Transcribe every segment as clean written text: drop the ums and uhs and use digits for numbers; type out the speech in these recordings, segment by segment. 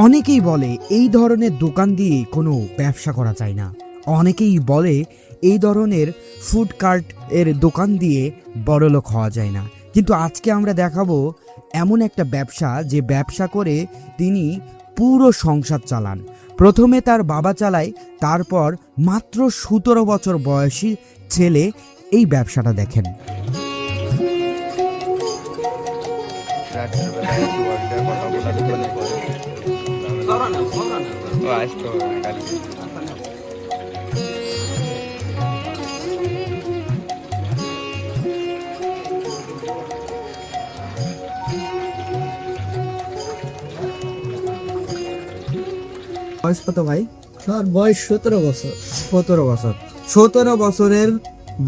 অনেকেই বলে এই ধরনের দোকান দিয়ে কোনো ব্যবসা করা যায় না। অনেকেই বলে এই ধরনের ফুড কার্ট এর দোকান দিয়ে বড়লোক হওয়া যায় না। কিন্তু আজকে আমরা দেখাবো এমন একটা ব্যবসা, যে ব্যবসা করে তিনি পুরো সংসার চালান। প্রথমে তার বাবা চালায়, তারপর মাত্র 17 বছর বয়সী ছেলে এই ব্যবসাটা দেখেন। বয়স কত ভাই? আমার বয়স 17 বছর। 17 বছর। 17 বছরের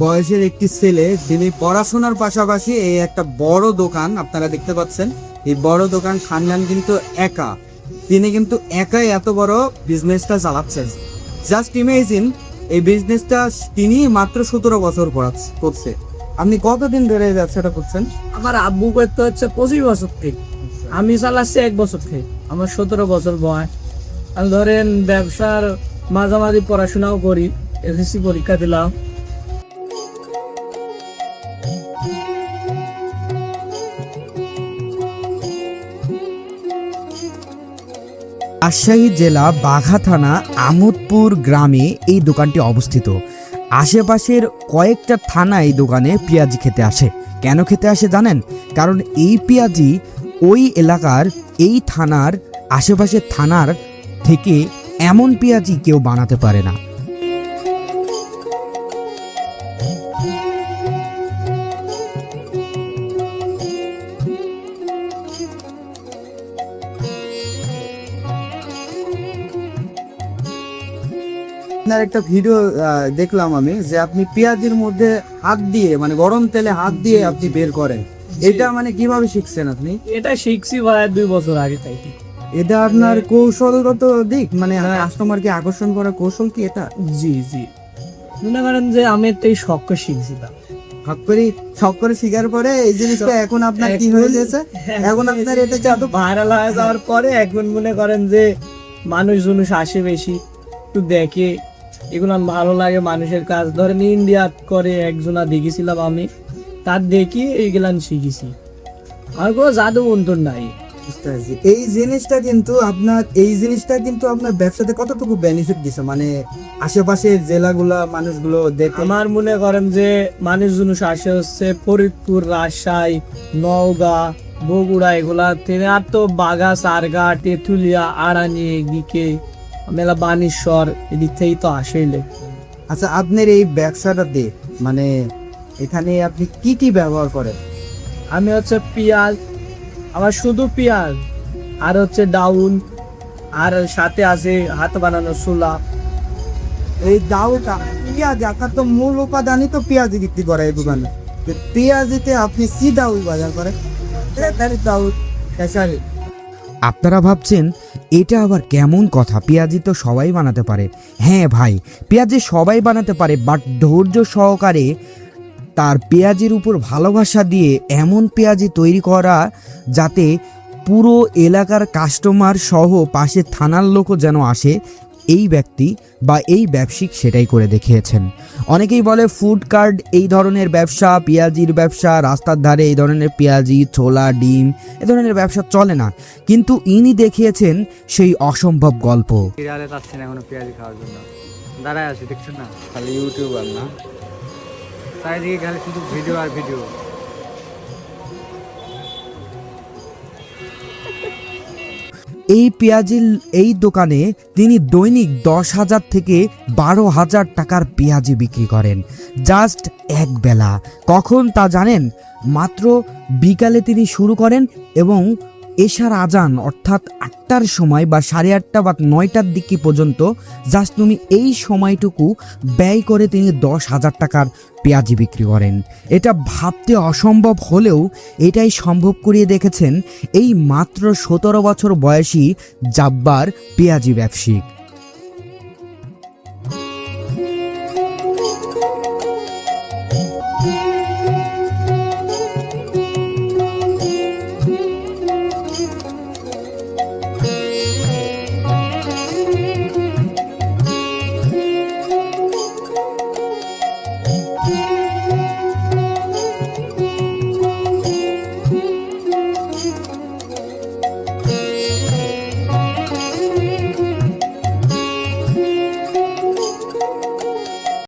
বয়সের একটি ছেলে, যিনি পড়াশোনার পাশাপাশি এই একটা বড় দোকান আপনারা দেখতে পাচ্ছেন, এই বড় দোকান খানজান কিন্তু একা, তিনি কিন্তু একাই এত বড় বিজনেসটা চালাচ্ছেন। জাস্ট ইমেজিন, এই বিজনেসটা তিনি মাত্র 17 বছর করছে। আপনি কতদিন ধরে এই ব্যবসাটা করছেন? আমার আব্বু করতে হচ্ছে 25 বছর থেকে, আমি চালাচ্ছি 1 বছর থেকে। আমার 17 বছর বয়স। আর ধরেন ব্যবসার মাঝামাঝি পড়াশোনাও করি, এসএসসি পরীক্ষা দিলাম। রাজশাহী জেলা বাঘা থানা আমোদপুর গ্রামে এই দোকানটি অবস্থিত। আশেপাশের কয়েকটা থানা এই দোকানে পেঁয়াজি খেতে আসে। কেন খেতে আসে জানেন? কারণ এই পেঁয়াজি ওই এলাকার, এই থানার আশেপাশের থানার থেকে এমন পেঁয়াজি কেউ বানাতে পারে না। আপনার একটা ভিডিও দেখলাম আমি, যে আপনি পেঁয়াজের মধ্যে হাত দিয়ে, মানে গরম তেলে হাত দিয়ে আপনি বের করেন। এটা মানে কিভাবে শিখছেন আপনি? এটা শিখছি ভাই 2 বছর আগে থেকে। এটা আপনার কৌশলগত দিক, মানে কাস্টমারকে আকর্ষণ করার কৌশল কি এটা? জি জি, মনে করেন যে আমি একটা শখ করে শিখছিলাম। শখ করে শিখার পরে এই জিনিসটা এখন আপনার কি হয়ে গেছে? এখন আপনার এটা যত ভাইরাল হয়ে যাওয়ার পরে এখন মনে করেন যে মানুষজন আসে বেশি, একটু দেখে, এগুলো ভালো লাগে মানুষের কাজ। ধরেন ইন্ডিয়া করে একজনা দেখেছিলাম আমি, তার দেখি এইগুলা শিখেছি। আর কোনো জাদু মন্তর নাই। এই জিনিসটা কিন্তু আপনার ব্যবসাতে কতটুকু বেনিফিট দিছে, মানে আশেপাশের জেলাগুলা মানুষগুলো দেখে? আমার মনে করেন যে মানুষজন আসে হচ্ছে ফরিদপুর, রাজশাহী, নওগাঁ, বগুড়া, এগুলা থেকে। আর তো বাগা, সারগা, তেঁতুলিয়া, আড়ানি, এদিকে মেলা বানেশ্বর, এদিক থেকেই তো আসেই। আচ্ছা, আপনার এই ব্যবসাটাতে মানে এখানে আপনি কি কি ব্যবহার করেন? আমি হচ্ছে পেঁয়াজ, আমার শুধু পেঁয়াজ, আর হচ্ছে ডাউন, আর সাথে আছে হাত বানানো ছোলা। এই দাউটা পেঁয়াজ, আপনার তো মূল উপাদানই তো পেঁয়াজ বিক্রি করে এই দোকানে। পেঁয়াজিতে আপনি কি দাউল বাজার করেন? দাউল। আপনারা ভাবছেন এটা আবার কেমন কথা, পেঁয়াজি তো সবাই বানাতে পারে। হ্যাঁ ভাই, পেঁয়াজি সবাই বানাতে পারে, বাট ধৈর্য সহকারে তার পেঁয়াজির উপর ভালোবাসা দিয়ে এমন পেঁয়াজি তৈরি করা যাতে পুরো এলাকার কাস্টমার সহ পাশে থানার লোকও যেন আসে, এই ব্যক্তি বা এই ব্যবসায়িক সেটাই করে দেখিয়েছেন। অনেকেই বলে ফুড কার্ট এই ধরনের ব্যবসা, পেঁয়াজির ব্যবসা, রাস্তার ধারে এই ধরনের পেঁয়াজি, ছোলা, ডিম এ ধরনের ব্যবসা চলে না, কিন্তু ইনি দেখিয়েছেন সেই অসম্ভব গল্প। এখনো পেঁয়াজি খাওয়ার জন্য দাঁড়ায় আছে, দেখছেন না? খালি ইউটিউবার না, চারিদিকে খালি শুধু ভিডিও আর ভিডিও। এই পেঁয়াজির এই দোকানে তিনি দৈনিক 10,000 থেকে 12,000 টাকার পেঁয়াজি বিক্রি করেন, জাস্ট এক বেলা। কখন তা জানেন? মাত্র বিকালে তিনি শুরু করেন এবং এশার আজান অর্থাৎ 8টার সময় বা 8:30 বা 9টার দিকে পর্যন্ত জাস্ট তুমি এই সময়টুকু ব্যয় করে তিনি 10,000 টাকার পেঁয়াজি বিক্রি করেন। এটা ভাবতে অসম্ভব হলেও এটাই সম্ভব করিয়ে দেখেছেন এই মাত্র 17 বছর বয়সী জাব্বার পেঁয়াজি ব্যবসায়িক।